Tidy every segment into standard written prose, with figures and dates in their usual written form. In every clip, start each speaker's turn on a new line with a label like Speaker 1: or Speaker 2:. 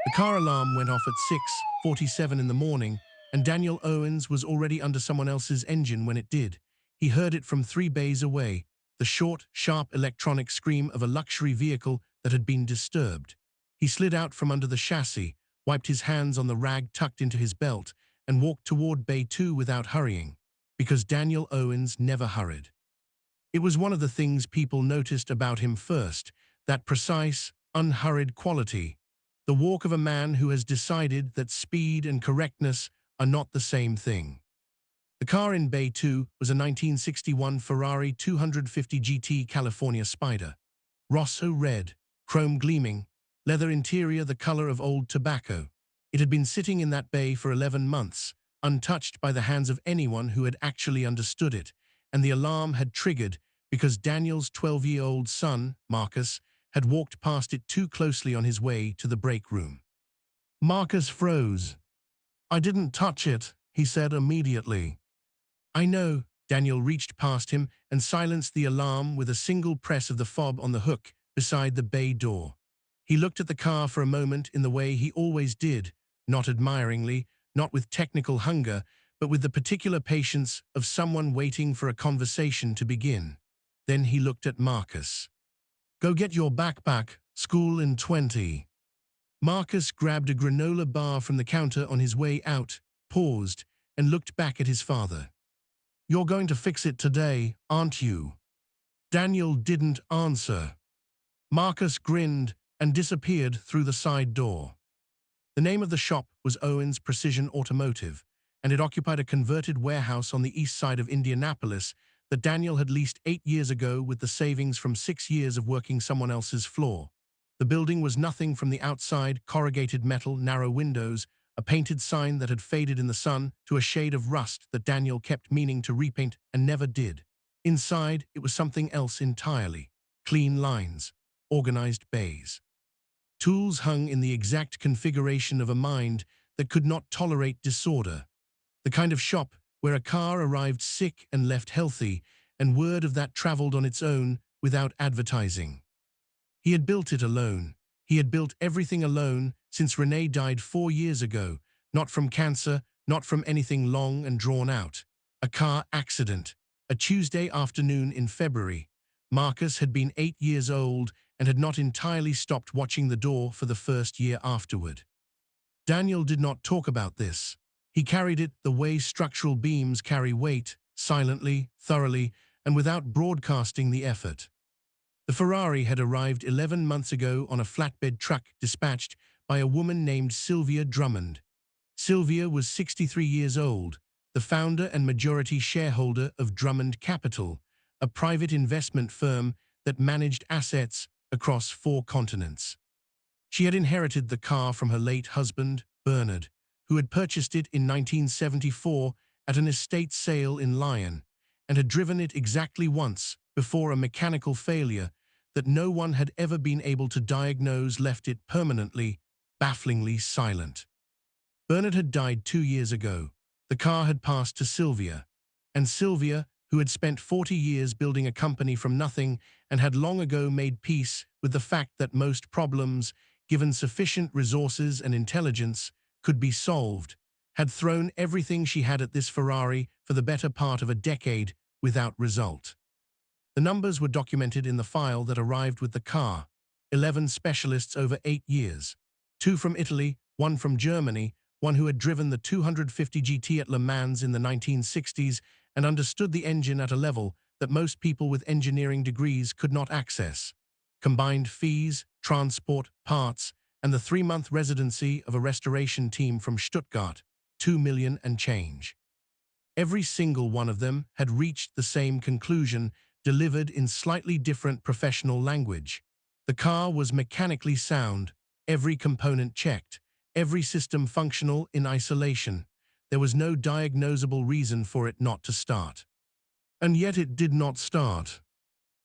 Speaker 1: The car alarm went off at 6:47 in the morning, and Daniel Owens was already under someone else's engine when it did. He heard it from 3 bays away, the short, sharp electronic scream of a luxury vehicle that had been disturbed. He slid out from under the chassis, wiped his hands on the rag tucked into his belt, and walked toward Bay 2 without hurrying, because Daniel Owens never hurried. It was one of the things people noticed about him first, that precise, unhurried quality, the walk of a man who has decided that speed and correctness are not the same thing. The car in Bay 2 was a 1961 Ferrari 250 GT California Spyder. Rosso red, chrome gleaming, leather interior the color of old tobacco. It had been sitting in that bay for 11 months, untouched by the hands of anyone who had actually understood it, and the alarm had triggered because Daniel's 12-year-old son, Marcus, had walked past it too closely on his way to the break room. Marcus froze. "I didn't touch it," he said immediately. "I know." Daniel reached past him and silenced the alarm with a single press of the fob on the hook beside the bay door. He looked at the car for a moment in the way he always did, not admiringly, not with technical hunger, but with the particular patience of someone waiting for a conversation to begin. Then he looked at Marcus. "Go get your backpack, school in 20. Marcus grabbed a granola bar from the counter on his way out, paused, and looked back at his father. "You're going to fix it today, aren't you?" Daniel didn't answer. Marcus grinned and disappeared through the side door. The name of the shop was Owens Precision Automotive, and it occupied a converted warehouse on the east side of Indianapolis that Daniel had leased 8 years ago with the savings from 6 years of working someone else's floor. The building was nothing from the outside: corrugated metal, narrow windows, a painted sign that had faded in the sun to a shade of rust that Daniel kept meaning to repaint and never did. Inside, it was something else entirely: clean lines, organized bays. Tools hung in the exact configuration of a mind that could not tolerate disorder. The kind of shop where a car arrived sick and left healthy, and word of that traveled on its own without advertising. He had built it alone. He had built everything alone since Renee died 4 years ago, not from cancer, not from anything long and drawn out. A car accident, a Tuesday afternoon in February. Marcus had been 8 years old and had not entirely stopped watching the door for the first year afterward. Daniel did not talk about this. He carried it the way structural beams carry weight, silently, thoroughly, and without broadcasting the effort. The Ferrari had arrived 11 months ago on a flatbed truck dispatched by a woman named Sylvia Drummond. Sylvia was 63 years old, the founder and majority shareholder of Drummond Capital, a private investment firm that managed assets across 4 continents. She had inherited the car from her late husband, Bernard, who had purchased it in 1974 at an estate sale in Lyon, and had driven it exactly once before a mechanical failure that no one had ever been able to diagnose left it permanently, bafflingly silent. Bernard had died 2 years ago. The car had passed to Sylvia, and Sylvia, who had spent 40 years building a company from nothing and had long ago made peace with the fact that most problems, given sufficient resources and intelligence, could be solved, had thrown everything she had at this Ferrari for the better part of a decade without result. The numbers were documented in the file that arrived with the car: 11 specialists over 8 years, 2 from Italy, 1 from Germany, one who had driven the 250 GT at Le Mans in the 1960s and understood the engine at a level that most people with engineering degrees could not access. Combined fees, transport, parts, and the 3-month residency of a restoration team from Stuttgart, 2 million and change. Every single one of them had reached the same conclusion, delivered in slightly different professional language. The car was mechanically sound, every component checked, every system functional in isolation. There was no diagnosable reason for it not to start. And yet it did not start.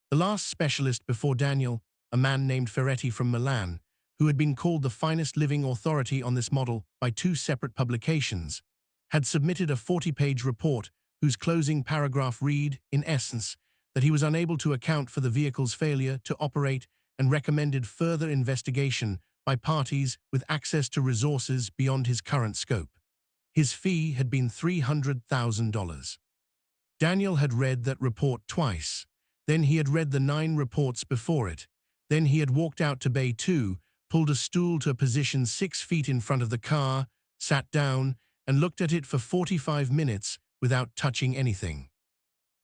Speaker 1: The last specialist before Daniel, a man named Ferrari from Milan, who had been called the finest living authority on this model by 2 separate publications, had submitted a 40-page report whose closing paragraph read, in essence, that he was unable to account for the vehicle's failure to operate and recommended further investigation by parties with access to resources beyond his current scope. His fee had been $300,000. Daniel had read that report twice. Then he had read the 9 reports before it. Then he had walked out to Bay 2, pulled a stool to a position 6 feet in front of the car, sat down, and looked at it for 45 minutes without touching anything.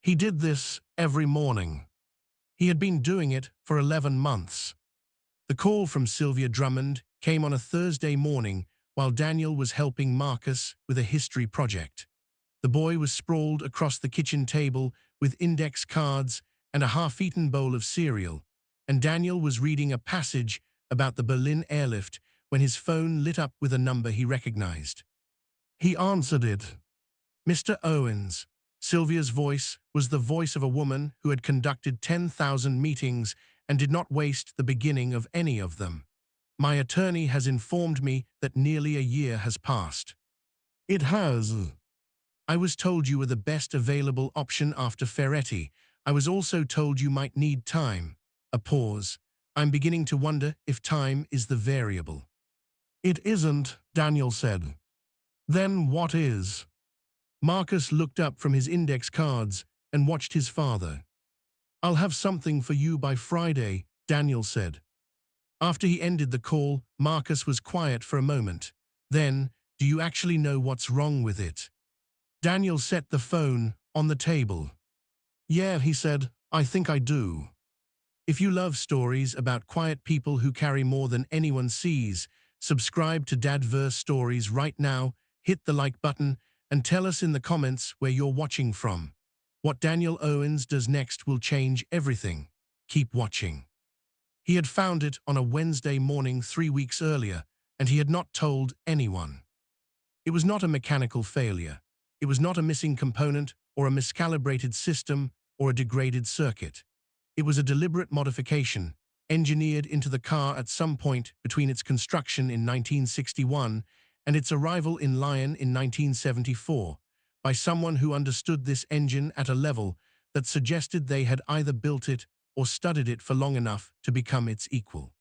Speaker 1: He did this every morning. He had been doing it for 11 months. The call from Sylvia Drummond came on a Thursday morning while Daniel was helping Marcus with a history project. The boy was sprawled across the kitchen table with index cards and a half-eaten bowl of cereal, and Daniel was reading a passage about the Berlin airlift when his phone lit up with a number he recognized. He answered it. "Mr. Owens." Sylvia's voice was the voice of a woman who had conducted 10,000 meetings and did not waste the beginning of any of them. "My attorney has informed me that nearly a year has passed." "It has." "I was told you were the best available option after Ferrari. I was also told you might need time." A pause. "I'm beginning to wonder if time is the variable." "It isn't," Daniel said. "Then what is?" Marcus looked up from his index cards and watched his father. "I'll have something for you by Friday," Daniel said. After he ended the call, Marcus was quiet for a moment. Then, "Do you actually know what's wrong with it?" Daniel set the phone on the table. "Yeah," he said, "I think I do." If you love stories about quiet people who carry more than anyone sees, subscribe to Dadverse Stories right now, hit the like button, and tell us in the comments where you're watching from. What Daniel Owens does next will change everything. Keep watching. He had found it on a Wednesday morning 3 weeks earlier, and he had not told anyone. It was not a mechanical failure. It was not a missing component or a miscalibrated system or a degraded circuit. It was a deliberate modification, engineered into the car at some point between its construction in 1961 and its arrival in Lyon in 1974, by someone who understood this engine at a level that suggested they had either built it or studied it for long enough to become its equal.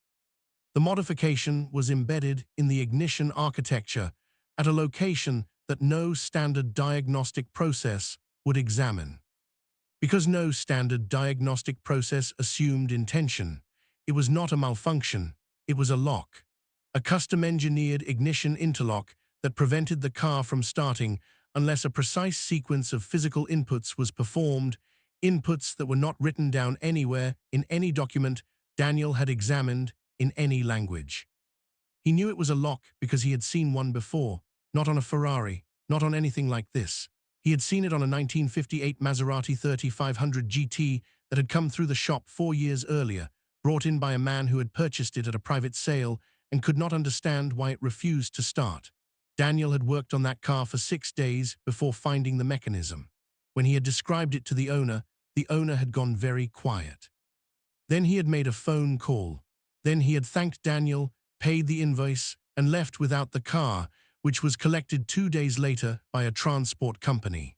Speaker 1: The modification was embedded in the ignition architecture at a location that no standard diagnostic process would examine. Because no standard diagnostic process assumed intention, it was not a malfunction, it was a lock. A custom-engineered ignition interlock that prevented the car from starting unless a precise sequence of physical inputs was performed, inputs that were not written down anywhere in any document Daniel had examined in any language. He knew it was a lock because he had seen one before, not on a Ferrari, not on anything like this. He had seen it on a 1958 Maserati 3500 GT that had come through the shop 4 years earlier, brought in by a man who had purchased it at a private sale and could not understand why it refused to start. Daniel had worked on that car for 6 days before finding the mechanism. When he had described it to the owner had gone very quiet. Then he had made a phone call. Then he had thanked Daniel, paid the invoice, and left without the car, which was collected 2 days later by a transport company.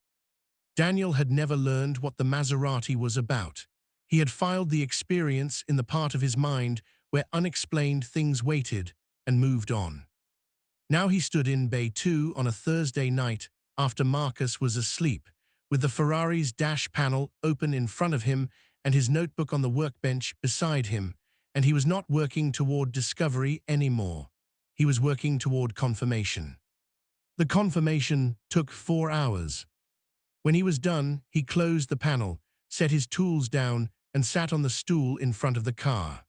Speaker 1: Daniel had never learned what the Maserati was about. He had filed the experience in the part of his mind where unexplained things waited and moved on. Now he stood in Bay 2 on a Thursday night after Marcus was asleep, with the Ferrari's dash panel open in front of him and his notebook on the workbench beside him, and he was not working toward discovery anymore. He was working toward confirmation. The confirmation took 4 hours. When he was done, he closed the panel, set his tools down, and sat on the stool in front of the car.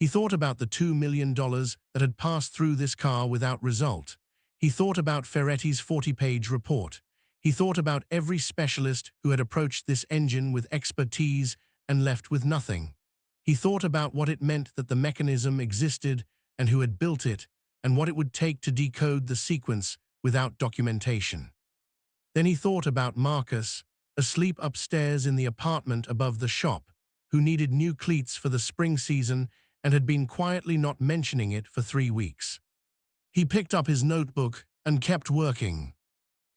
Speaker 1: He thought about the $2 million that had passed through this car without result. He thought about Ferretti's 40-page report. He thought about every specialist who had approached this engine with expertise and left with nothing. He thought about what it meant that the mechanism existed and who had built it, and what it would take to decode the sequence without documentation. Then he thought about Marcus, asleep upstairs in the apartment above the shop, who needed new cleats for the spring season and had been quietly not mentioning it for 3 weeks. He picked up his notebook and kept working.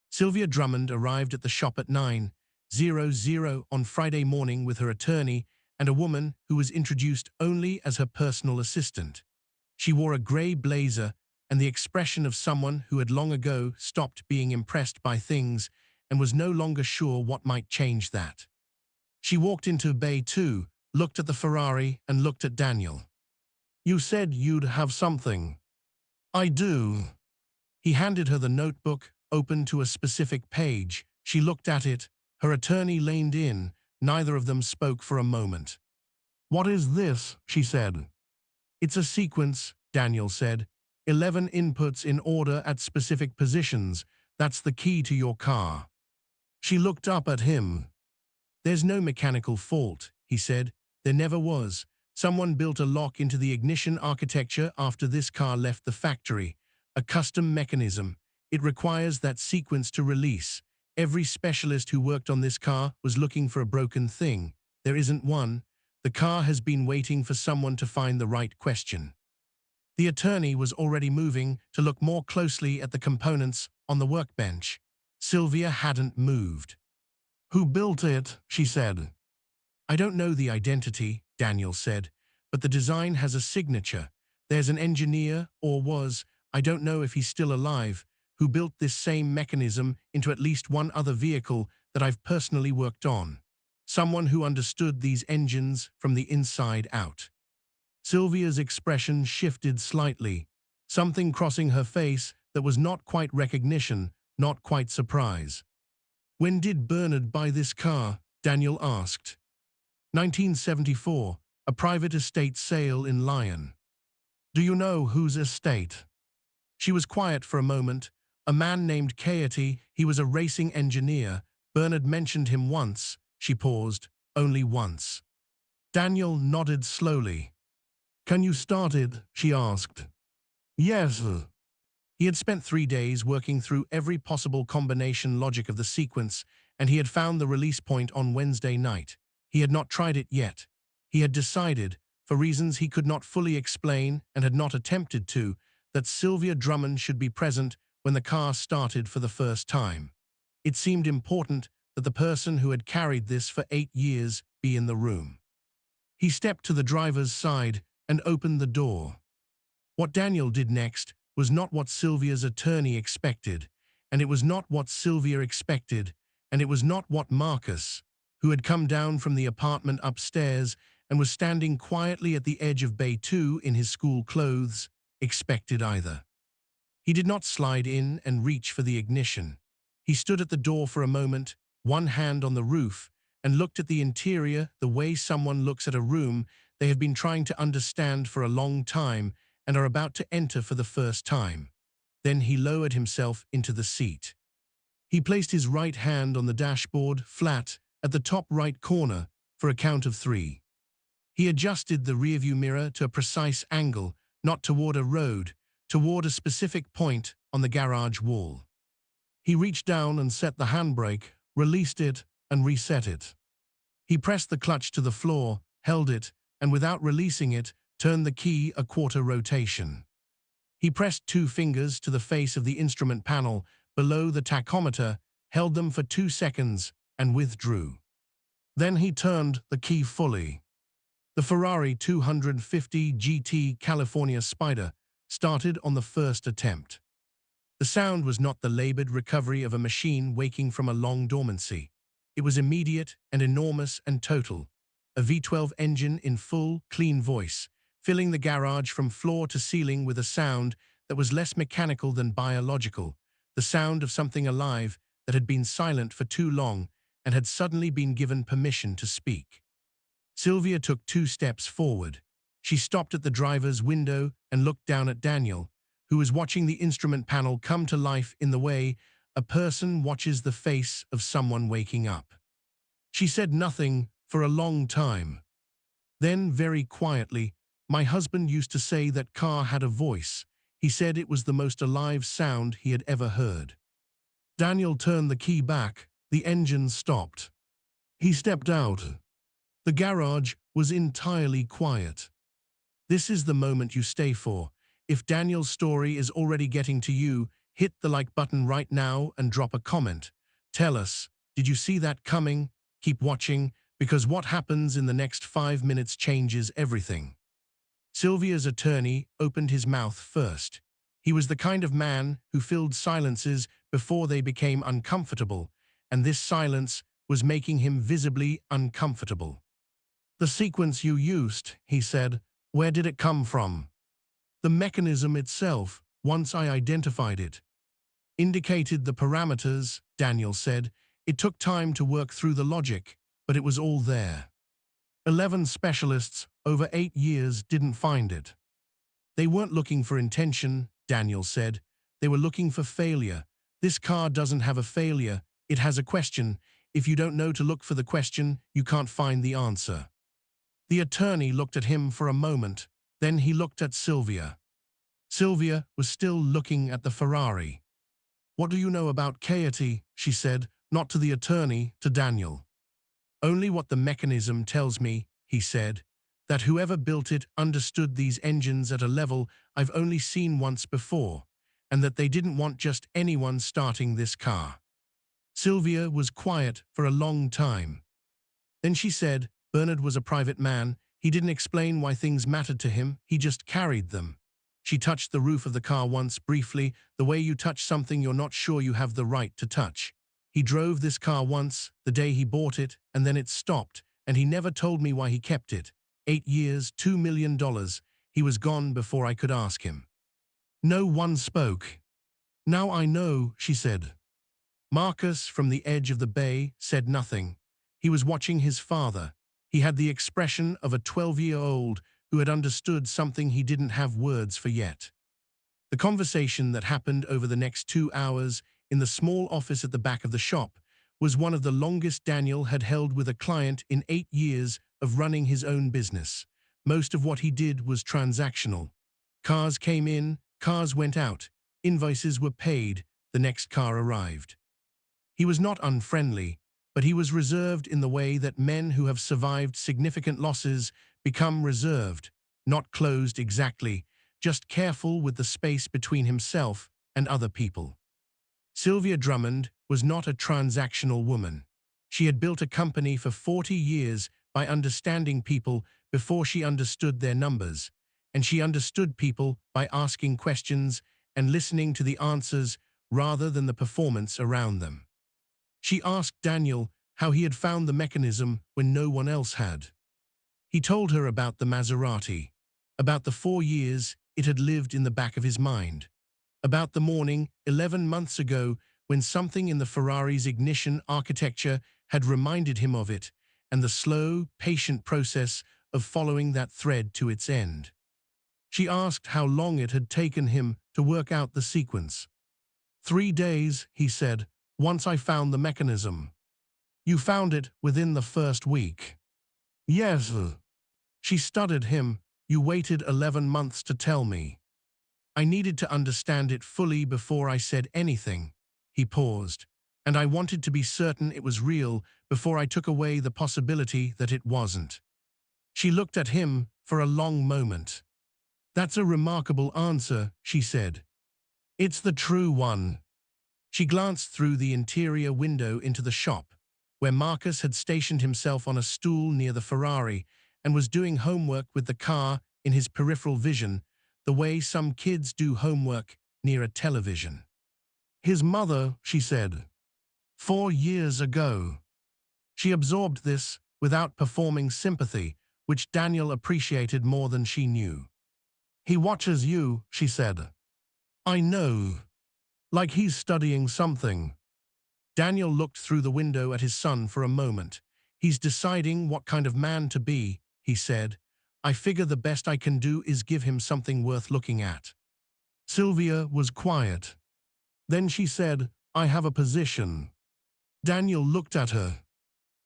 Speaker 1: Sylvia Drummond arrived at the shop at 9:00 on Friday morning with her attorney and a woman who was introduced only as her personal assistant. She wore a grey blazer and the expression of someone who had long ago stopped being impressed by things and was no longer sure what might change that. She walked into Bay 2, looked at the Ferrari and looked at Daniel. "You said you'd have something." "I do." He handed her the notebook, open to a specific page. She looked at it. Her attorney leaned in. Neither of them spoke for a moment. "What is this?" she said. "It's a sequence," Daniel said. 11 inputs in order at specific positions. That's the key to your car. She looked up at him. "There's no mechanical fault," he said. "There never was. Someone built a lock into the ignition architecture after this car left the factory. A custom mechanism. It requires that sequence to release. Every specialist who worked on this car was looking for a broken thing. There isn't one. The car has been waiting for someone to find the right question." The attorney was already moving to look more closely at the components on the workbench. Sylvia hadn't moved. "Who built it?" she said. "I don't know the identity," Daniel said, "but the design has a signature. There's an engineer, or was, I don't know if he's still alive, who built this same mechanism into at least one other vehicle that I've personally worked on. Someone who understood these engines from the inside out." Sylvia's expression shifted slightly, something crossing her face that was not quite recognition, not quite surprise. "When did Bernard buy this car?" Daniel asked. 1974, a private estate sale in Lyon. "Do you know whose estate?" She was quiet for a moment. "A man named Katie. He was a racing engineer. Bernard mentioned him once." She paused. "Only once." Daniel nodded slowly. "Can you start it?" she asked. "Yes." He had spent 3 days working through every possible combination logic of the sequence, and he had found the release point on Wednesday night. He had not tried it yet. He had decided, for reasons he could not fully explain and had not attempted to, that Sylvia Drummond should be present when the car started for the first time. It seemed important that the person who had carried this for 8 years be in the room. He stepped to the driver's side and opened the door. What Daniel did next was not what Sylvia's attorney expected, and it was not what Sylvia expected, and it was not what Marcus, who had come down from the apartment upstairs and was standing quietly at the edge of Bay 2 in his school clothes, expected either. He did not slide in and reach for the ignition. He stood at the door for a moment, one hand on the roof, and looked at the interior the way someone looks at a room they have been trying to understand for a long time and are about to enter for the first time. Then he lowered himself into the seat. He placed his right hand on the dashboard, flat, at the top right corner, for a count of 3. He adjusted the rearview mirror to a precise angle, not toward a road, toward a specific point on the garage wall. He reached down and set the handbrake, released it, and reset it. He pressed the clutch to the floor, held it, and without releasing it, turned the key a quarter rotation. He pressed 2 fingers to the face of the instrument panel below the tachometer, held them for 2 seconds, and withdrew. Then he turned the key fully. The Ferrari 250 GT California Spyder started on the first attempt. The sound was not the labored recovery of a machine waking from a long dormancy. It was immediate and enormous and total. A V12 engine in full, clean voice, filling the garage from floor to ceiling with a sound that was less mechanical than biological, the sound of something alive that had been silent for too long and had suddenly been given permission to speak. Sylvia took 2 steps forward. She stopped at the driver's window and looked down at Daniel, who was watching the instrument panel come to life in the way a person watches the face of someone waking up. She said nothing for a long time. Then, very quietly, "My husband used to say that car had a voice. He said it was the most alive sound he had ever heard." Daniel turned the key back. The engine stopped. He stepped out. The garage was entirely quiet. This is the moment you stay for. If Daniel's story is already getting to you, hit the like button right now and drop a comment. Tell us, did you see that coming? Keep watching, because what happens in the next 5 minutes changes everything. Sylvia's attorney opened his mouth first. He was the kind of man who filled silences before they became uncomfortable, and this silence was making him visibly uncomfortable. "The sequence you used," he said, "where did it come from?" "The mechanism itself, once I identified it, indicated the parameters," Daniel said. "It took time to work through the logic, but it was all there. 11 specialists over 8 years didn't find it." "They weren't looking for intention," Daniel said. "They were looking for failure. This car doesn't have a failure, it has a question. If you don't know to look for the question, you can't find the answer." The attorney looked at him for a moment, then he looked at Sylvia. Sylvia was still looking at the Ferrari. "What do you know about Katie?" she said, not to the attorney, to Daniel. "Only what the mechanism tells me," he said, "that whoever built it understood these engines at a level I've only seen once before, and that they didn't want just anyone starting this car." Sylvia was quiet for a long time. Then she said, "Bernard was a private man. He didn't explain why things mattered to him, he just carried them." She touched the roof of the car once, briefly, the way you touch something you're not sure you have the right to touch. "He drove this car once, the day he bought it, and then it stopped, and he never told me why he kept it. 8 years, $2 million. He was gone before I could ask him." No one spoke. "Now I know," she said. Marcus, from the edge of the bay, said nothing. He was watching his father. He had the expression of a 12-year-old who had understood something he didn't have words for yet. The conversation that happened over the next 2 hours in the small office at the back of the shop was one of the longest Daniel had held with a client in 8 years of running his own business. Most of what he did was transactional. Cars came in, cars went out, invoices were paid, the next car arrived. He was not unfriendly, but he was reserved in the way that men who have survived significant losses become reserved, not closed exactly, just careful with the space between himself and other people. Sylvia Drummond was not a transactional woman. She had built a company for 40 years by understanding people before she understood their numbers, and she understood people by asking questions and listening to the answers rather than the performance around them. She asked Daniel how he had found the mechanism when no one else had. He told her about the Maserati, about the 4 years it had lived in the back of his mind, about the morning 11 months ago when something in the Ferrari's ignition architecture had reminded him of it, and the slow, patient process of following that thread to its end. She asked how long it had taken him to work out the sequence. 3 days, he said, once I found the mechanism. You found it within the first week. Yes. She stuttered him. You waited 11 months to tell me. I needed to understand it fully before I said anything. He paused, and I wanted to be certain it was real before I took away the possibility that it wasn't. She looked at him for a long moment. That's a remarkable answer, she said. It's the true one. She glanced through the interior window into the shop, where Marcus had stationed himself on a stool near the Ferrari and was doing homework with the car in his peripheral vision, the way some kids do homework near a television. His mother, she said. 4 years ago. She absorbed this without performing sympathy, which Daniel appreciated more than she knew. He watches you, she said. I know. Like he's studying something. Daniel looked through the window at his son for a moment. He's deciding what kind of man to be, he said. I figure the best I can do is give him something worth looking at. Sylvia was quiet. Then she said, I have a position. Daniel looked at her.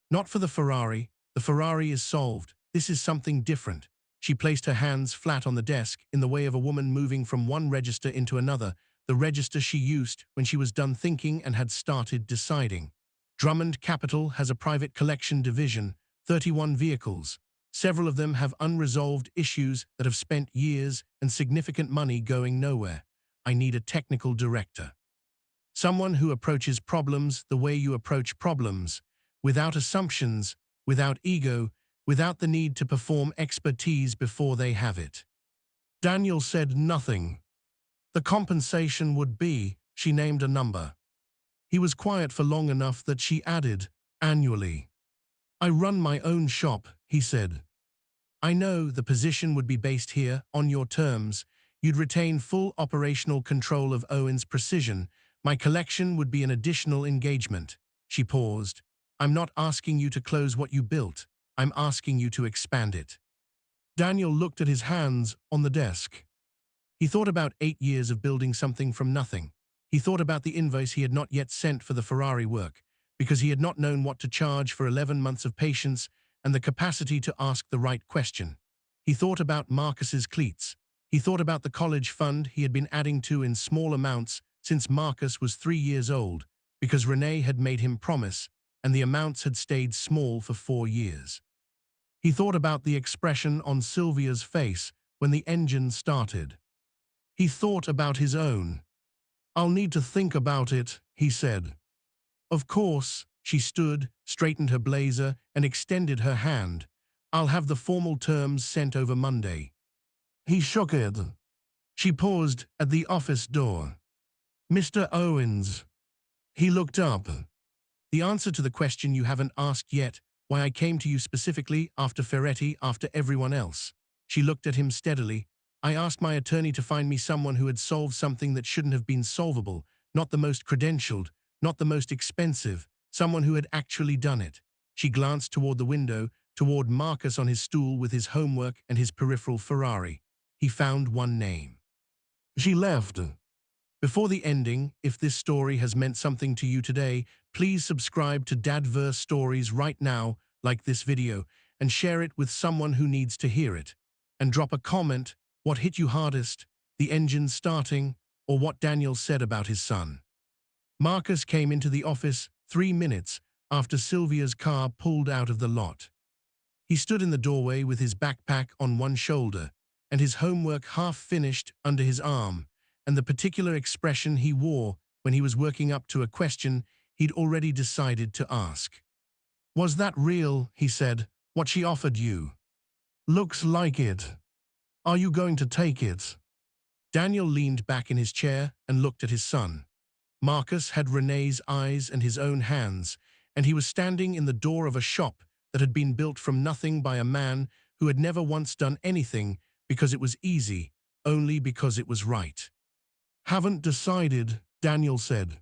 Speaker 1: Not for the Ferrari. The Ferrari is solved. This is something different. She placed her hands flat on the desk in the way of a woman moving from one register into another, the register she used when she was done thinking and had started deciding. Drummond Capital has a private collection division, 31 vehicles. Several of them have unresolved issues that have spent years and significant money going nowhere. I need a technical director. Someone who approaches problems the way you approach problems, without assumptions, without ego, without the need to perform expertise before they have it. Daniel said nothing. The compensation would be, she named a number. He was quiet for long enough that she added, annually. I run my own shop, he said. I know the position would be based here, on your terms. You'd retain full operational control of Owens' Precision. My collection would be an additional engagement. She paused. I'm not asking you to close what you built. I'm asking you to expand it. Daniel looked at his hands on the desk. He thought about 8 years of building something from nothing. He thought about the invoice he had not yet sent for the Ferrari work, because he had not known what to charge for 11 months of patience and the capacity to ask the right question. He thought about Marcus's cleats. He thought about the college fund he had been adding to in small amounts since Marcus was 3 years old, because Renee had made him promise, and the amounts had stayed small for 4 years. He thought about the expression on Sylvia's face when the engine started. He thought about his own. I'll need to think about it, he said. Of course. She stood, straightened her blazer, and extended her hand. I'll have the formal terms sent over Monday. He shook it. She paused at the office door. Mr. Owens. He looked up. The answer to the question you haven't asked yet, why I came to you specifically after Ferretti, after everyone else. She looked at him steadily. I asked my attorney to find me someone who had solved something that shouldn't have been solvable, not the most credentialed, not the most expensive, someone who had actually done it. She glanced toward the window, toward Marcus on his stool with his homework and his peripheral Ferrari. He found one name. She left. Before the ending, if this story has meant something to you today, please subscribe to Dadverse Stories right now, like this video, and share it with someone who needs to hear it. And drop a comment, what hit you hardest, the engine starting, or what Daniel said about his son. Marcus came into the office 3 minutes after Sylvia's car pulled out of the lot. He stood in the doorway with his backpack on one shoulder and his homework half finished under his arm, and the particular expression he wore when he was working up to a question he'd already decided to ask. Was that real, he said, what she offered you? Looks like it. Are you going to take it? Daniel leaned back in his chair and looked at his son. Marcus had Renee's eyes and his own hands, and he was standing in the door of a shop that had been built from nothing by a man who had never once done anything because it was easy, only because it was right. Haven't decided, Daniel said.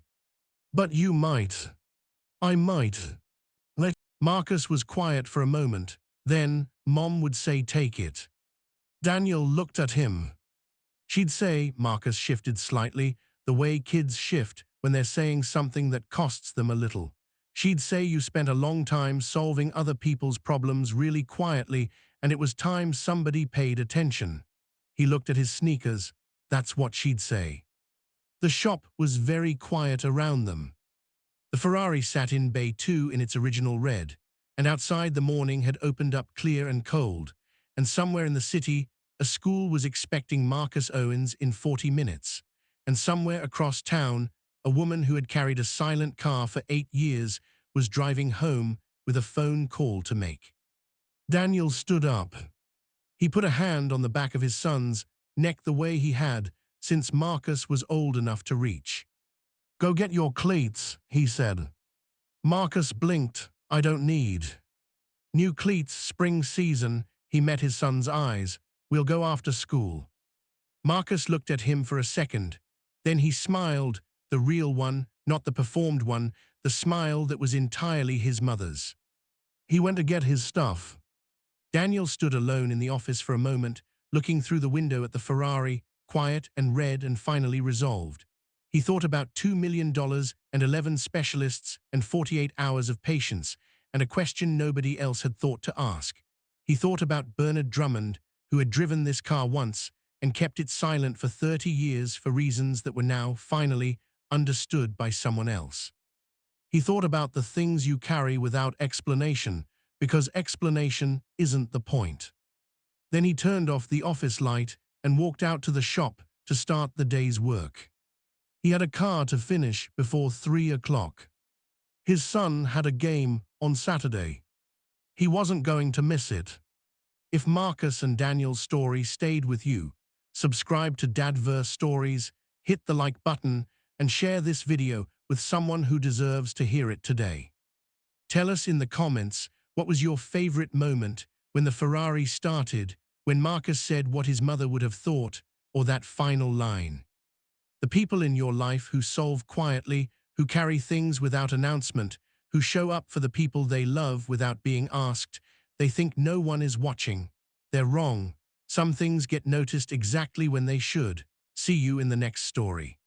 Speaker 1: But you might. I might. Marcus was quiet for a moment. Then, Mom would say take it. Daniel looked at him. She'd say, Marcus shifted slightly, the way kids shift when they're saying something that costs them a little. She'd say you spent a long time solving other people's problems really quietly, and it was time somebody paid attention. He looked at his sneakers. That's what she'd say. The shop was very quiet around them. The Ferrari sat in Bay 2 in its original red, and outside the morning had opened up clear and cold, and somewhere in the city, a school was expecting Marcus Owens in 40 minutes, and somewhere across town, a woman who had carried a silent car for 8 years was driving home with a phone call to make. Daniel stood up. He put a hand on the back of his son's neck the way he had since Marcus was old enough to reach. Go get your cleats, he said. Marcus blinked. I don't need. New cleats, spring season, he met his son's eyes. We'll go after school. Marcus looked at him for a second. Then he smiled, the real one, not the performed one, the smile that was entirely his mother's. He went to get his stuff. Daniel stood alone in the office for a moment, looking through the window at the Ferrari, quiet and red and finally resolved. He thought about $2 million and 11 specialists and 48 hours of patience, and a question nobody else had thought to ask. He thought about Bernard Drummond, who had driven this car once and kept it silent for 30 years for reasons that were now, finally, understood by someone else. He thought about the things you carry without explanation, because explanation isn't the point. Then he turned off the office light and walked out to the shop to start the day's work. He had a car to finish before 3 o'clock. His son had a game on Saturday. He wasn't going to miss it. If Marcus and Daniel's story stayed with you, Subscribe to Dadverse Stories, hit the like button, and share this video with someone who deserves to hear it today. Tell us in the comments what was your favorite moment when the Ferrari started, when Marcus said what his mother would have thought, or that final line. The people in your life who solve quietly, who carry things without announcement, who show up for the people they love without being asked, they think no one is watching. They're wrong. Some things get noticed exactly when they should. See you in the next story.